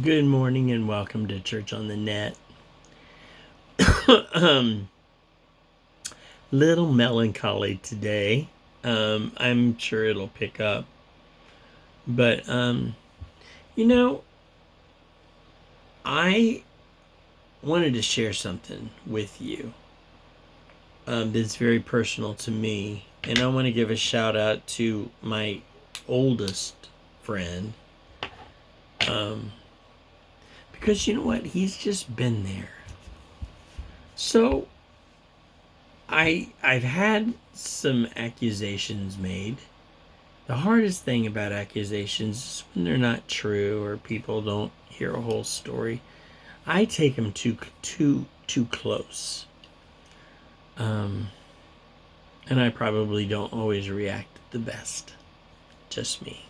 Good morning and welcome to Church on the Net. Little melancholy today. I'm sure it'll pick up. But, you know, I wanted to share something with you that's very personal to me. And I want to give a shout out to my oldest friend. Because you know what? He's just been there. So, I've had some accusations made. The hardest thing about accusations is when they're not true or people don't hear a whole story. I take them too close. And I probably don't always react the best. Just me.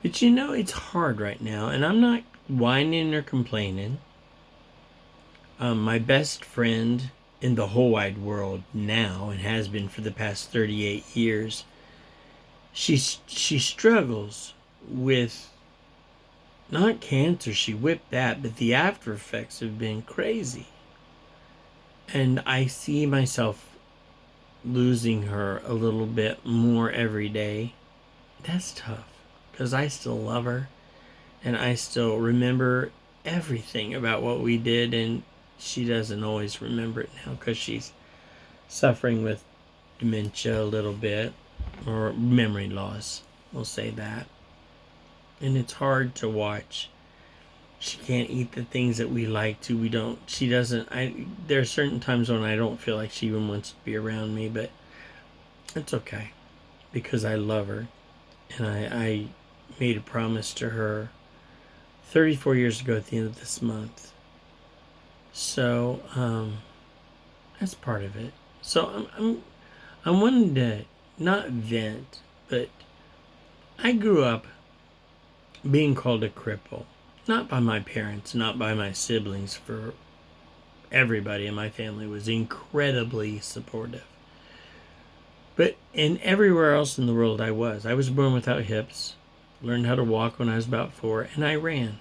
But you know, it's hard right now, and I'm not whining or complaining. My best friend in the whole wide world now, and has been for the past 38 years, she struggles with not cancer, she whipped that, but the after effects have been crazy. And I see myself losing her a little bit more every day. That's tough, because I still love her, and I still remember everything about what we did, and she doesn't always remember it now because she's suffering with dementia a little bit, or memory loss, we'll say that. And it's hard to watch. She can't eat the things that we like to. There are certain times when I don't feel like she even wants to be around me, but it's okay because I love her. And I made a promise to her 34 years ago at the end of this month. So, that's part of it. So I'm wanting to not vent, but I grew up being called a cripple. Not by my parents, not by my siblings. For everybody in my family was incredibly supportive. But in everywhere else in the world I was born without hips, learned how to walk when I was about 4, and I ran.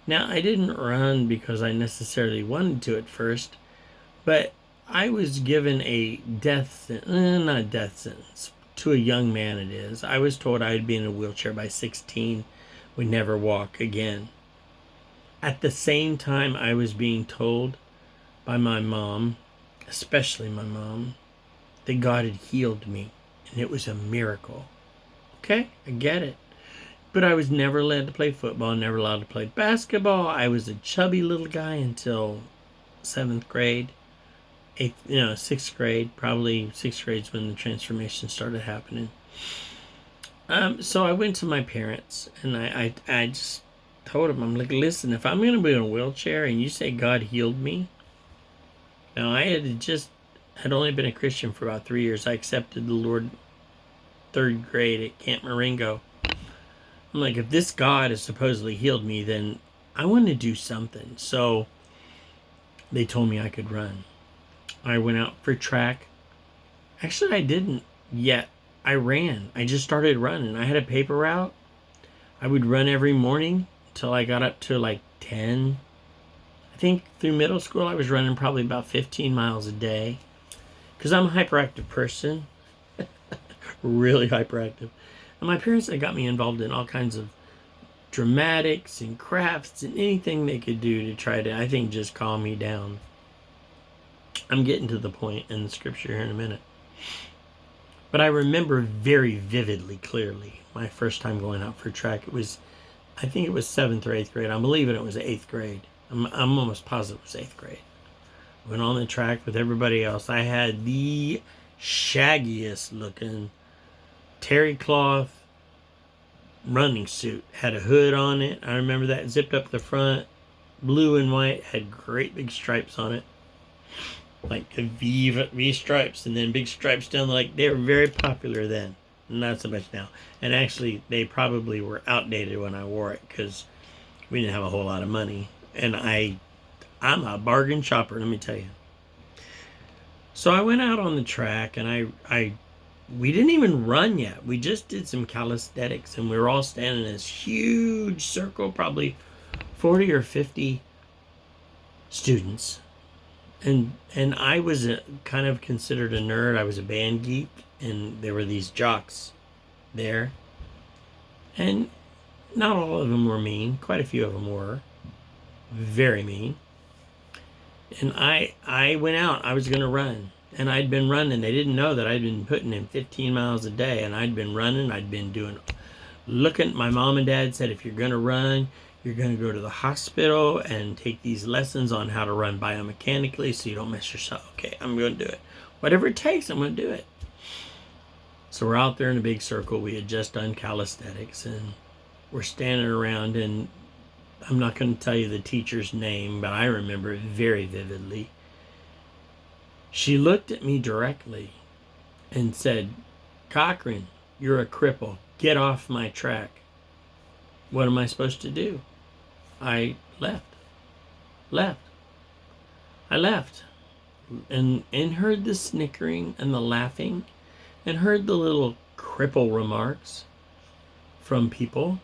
Now, I didn't run because I necessarily wanted to at first, but I was given a not death sentence, to a young man it is. I was told I would be in a wheelchair by 16, would never walk again. At the same time, I was being told by my mom, especially my mom, that God had healed me, and it was a miracle. Okay, I get it. But I was never allowed to play football, never allowed to play basketball. I was a chubby little guy until 7th grade. 6th grade. Probably 6th grade's when the transformation started happening. So I went to my parents, and I just told them, I'm like, listen, if I'm going to be in a wheelchair and you say God healed me. Now, I had only been a Christian for about 3 years. I accepted the Lord 3rd grade at Camp Marengo. I'm like, if this God has supposedly healed me, then I want to do something. So they told me I could run. I went out for track. Actually, I didn't yet. I ran. I just started running. I had a paper route. I would run every morning until I got up to like 10. I think through middle school, I was running probably about 15 miles a day. Because I'm a hyperactive person. Really hyperactive. And my parents had got me involved in all kinds of dramatics and crafts and anything they could do to try to, I think, just calm me down. I'm getting to the point in the scripture here in a minute. But I remember very vividly, clearly, my first time going out for track. I think it was 7th or 8th grade. I'm believing it was 8th grade. I'm almost positive it was 8th grade. Went on the track with everybody else. I had the shaggiest looking terry cloth running suit. Had a hood on it. I remember that. Zipped up the front. Blue and white. Had great big stripes on it. Like V stripes, and then big stripes down. Like, they were very popular then. Not so much now. And actually, they probably were outdated when I wore it because we didn't have a whole lot of money. And I'm a bargain shopper, let me tell you. So I went out on the track, and I we didn't even run yet. We just did some calisthenics, and we were all standing in this huge circle, probably 40 or 50 students. And I was kind of considered a nerd. I was a band geek, and there were these jocks there. And not all of them were mean. Quite a few of them were very mean. And I went out. I was going to run. And I'd been running. They didn't know that I'd been putting in 15 miles a day. And I'd been running. I'd been looking. My mom and dad said, if you're going to run, you're going to go to the hospital and take these lessons on how to run biomechanically so you don't mess yourself. Okay, I'm going to do it. Whatever it takes, I'm going to do it. So we're out there in a big circle. We had just done calisthenics, and we're standing around, and I'm not going to tell you the teacher's name, but I remember it very vividly. She looked at me directly and said, Cochran, you're a cripple. Get off my track. What am I supposed to do? I left. I left. And heard the snickering and the laughing and heard the little cripple remarks from people.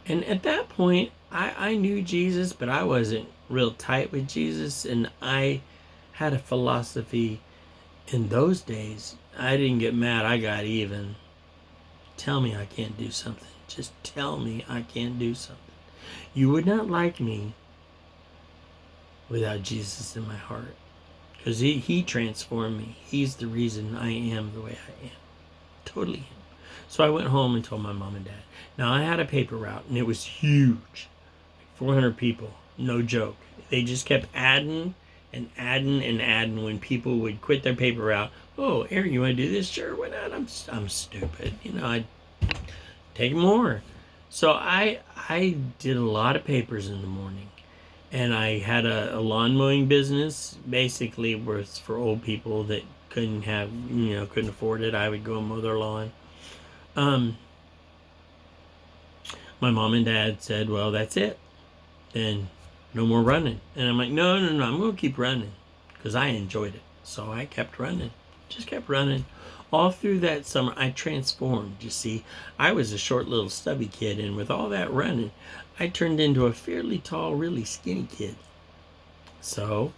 And at that point, I knew Jesus, but I wasn't real tight with Jesus. And I had a philosophy in those days. I didn't get mad. I got even. Tell me I can't do something. Just tell me I can't do something. You would not like me without Jesus in my heart. Because he transformed me. He's the reason I am the way I am. Totally him. So I went home and told my mom and dad. Now I had a paper route, and it was huge. 400 people. No joke. They just kept adding and adding and adding when people would quit their paper route. Oh, Aaron, you want to do this? Sure, why not? I'm stupid. I'd take more. So I did a lot of papers in the morning. And I had a lawn mowing business. Basically, was for old people that couldn't afford it. I would go and mow their lawn. My mom and dad said, well, that's it. Then no more running. And I'm like, no, I'm going to keep running because I enjoyed it. So I kept running, just kept running. All through that summer, I transformed, you see. I was a short little stubby kid, and with all that running, I turned into a fairly tall, really skinny kid. So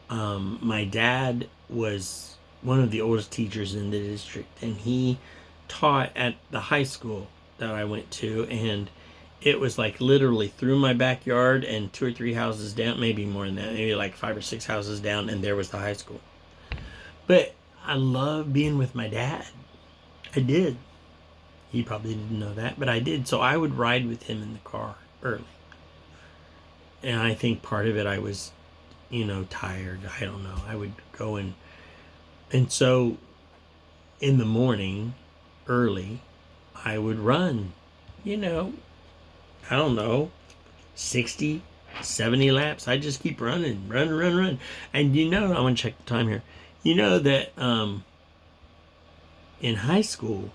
my dad was one of the oldest teachers in the district, and he taught at the high school that I went to, and it was like literally through my backyard and 2 or 3 houses down, maybe more than that, maybe like 5 or 6 houses down, and there was the high school. But I love being with my dad. I did. He probably didn't know that, but I did. So I would ride with him in the car early. And I think part of it I was, tired. I don't know. I would go and so in the morning, early, I would run, I don't know, 60, 70 laps. I just keep running. And I want to check the time here. You know that in high school,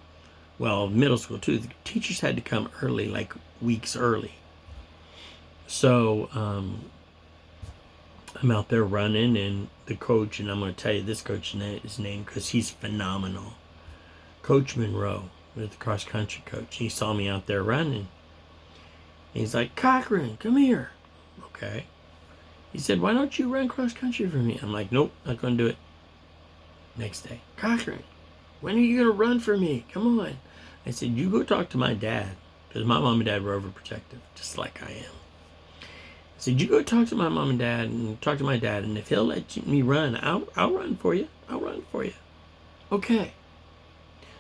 well, middle school too, the teachers had to come early, like weeks early. So I'm out there running, and the coach, and I'm going to tell you this coach's name because he's phenomenal. Coach Monroe was the cross-country coach. He saw me out there running. He's like, Cochran, come here. Okay. He said, why don't you run cross-country for me? I'm like, nope, not going to do it. Next day, Cochran, when are you going to run for me? Come on. I said, you go talk to my dad, because my mom and dad were overprotective, just like I am. I said, you go talk to my mom and dad and talk to my dad, and if he'll let me run, I'll run for you. I'll run for you. Okay.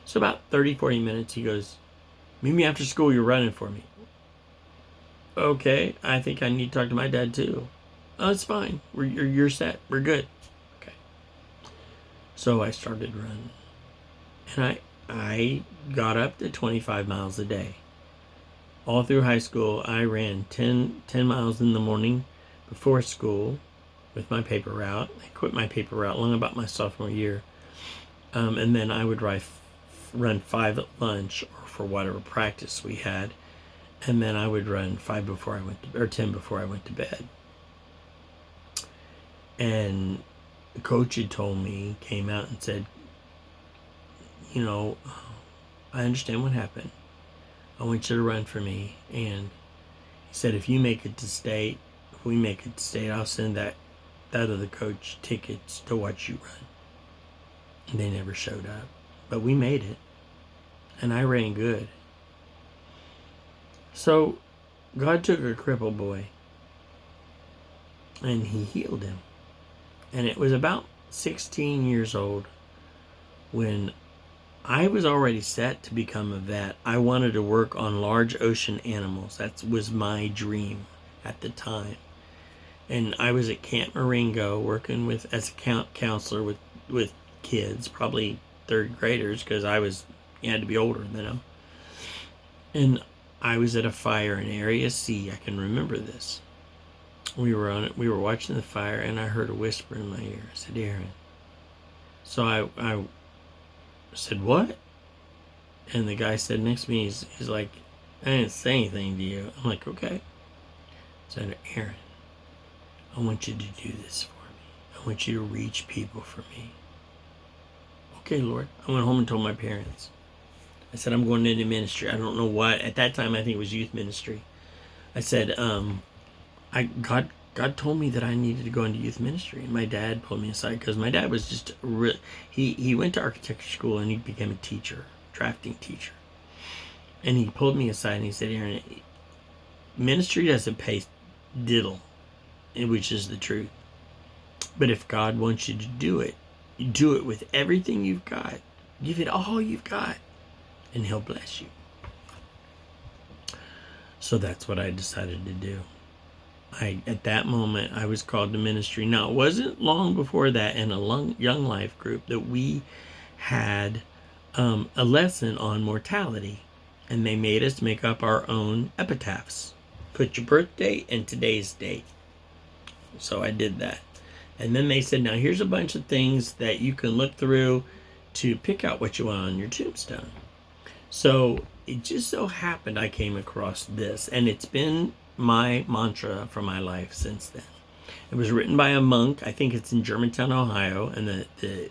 So about 30, 40 minutes, he goes, meet me after school, you're running for me. Okay, I think I need to talk to my dad too. Oh, it's fine. You're set. We're good. Okay. So I started running. And I got up to 25 miles a day. All through high school, I ran 10 miles in the morning before school with my paper route. I quit my paper route long about my sophomore year. And then I would run 5 at lunch or for whatever practice we had. And then I would run 10 before I went to bed. And the coach had told me, came out and said, I understand what happened. I want you to run for me. And he said, if we make it to state, I'll send that other coach tickets to watch you run. And they never showed up. But we made it. And I ran good. So God took a crippled boy and he healed him. And it was about 16 years old when I was already set to become a vet. I wanted to work on large ocean animals. That was my dream at the time. And I was at Camp Marengo working as a counselor with kids, probably third graders, because you had to be older than them. And I was at a fire in Area C. I can remember this. We were on it. We were watching the fire, and I heard a whisper in my ear. I said, Aaron. So I said, what? And the guy said next to me, he's like, I didn't say anything to you. I'm like, okay. I said, Aaron, I want you to do this for me. I want you to reach people for me. Okay, Lord. I went home and told my parents. I said, I'm going into ministry. I don't know what. At that time, I think it was youth ministry. I said, God told me that I needed to go into youth ministry. And my dad pulled me aside because my dad was just he went to architecture school and he became a teacher, drafting teacher. And he pulled me aside and he said, Aaron, ministry doesn't pay diddle, which is the truth. But if God wants you to do it, you do it with everything you've got. Give it all you've got. And he'll bless you. So that's what I decided to do. At that moment, I was called to ministry. Now, it wasn't long before that in a young life group that we had a lesson on mortality. And they made us make up our own epitaphs. Put your birth date and today's date. So I did that. And then they said, now here's a bunch of things that you can look through to pick out what you want on your tombstone. So it just so happened I came across this, and it's been my mantra for my life since then. It was written by a monk. I think it's in Germantown, Ohio, and the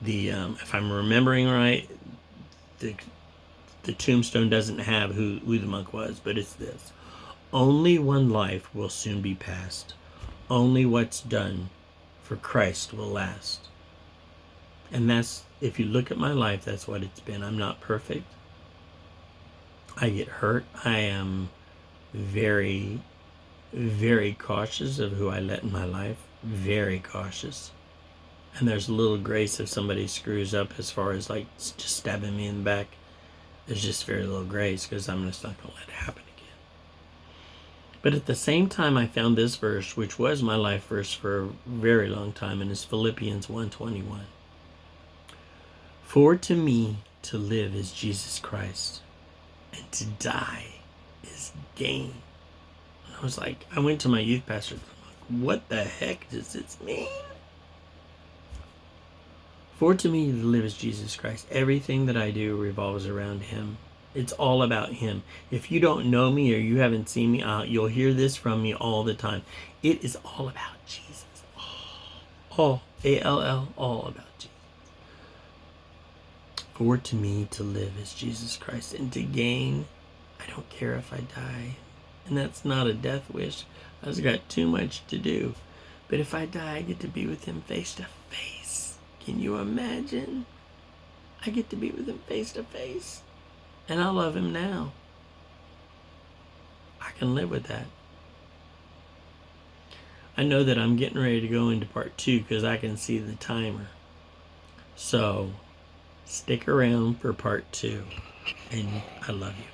if I'm remembering right, the tombstone doesn't have who the monk was, but it's this: only one life will soon be past. Only what's done for Christ will last. And that's, if you look at my life, that's what it's been. I'm not perfect. I get hurt. I am very, very cautious of who I let in my life. Very cautious. And there's a little grace if somebody screws up as far as like just stabbing me in the back. There's just very little grace because I'm just not going to let it happen again. But at the same time, I found this verse, which was my life verse for a very long time, and it's Philippians 1:21. For to me to live is Jesus Christ, and to die is gain. And I was like, I went to my youth pastor. I'm like, what the heck does this mean? For to me to live is Jesus Christ. Everything that I do revolves around him. It's all about him. If you don't know me or you haven't seen me, you'll hear this from me all the time. It is all about Jesus. All, A-L-L, all about Jesus. For to me to live is Jesus Christ, and to gain, I don't care if I die. And that's not a death wish. I've got too much to do. But if I die, I get to be with him face to face. Can you imagine? I get to be with him face to face. And I love him now. I can live with that. I know that I'm getting ready to go into part 2 because I can see the timer. So stick around for part 2. And I love you.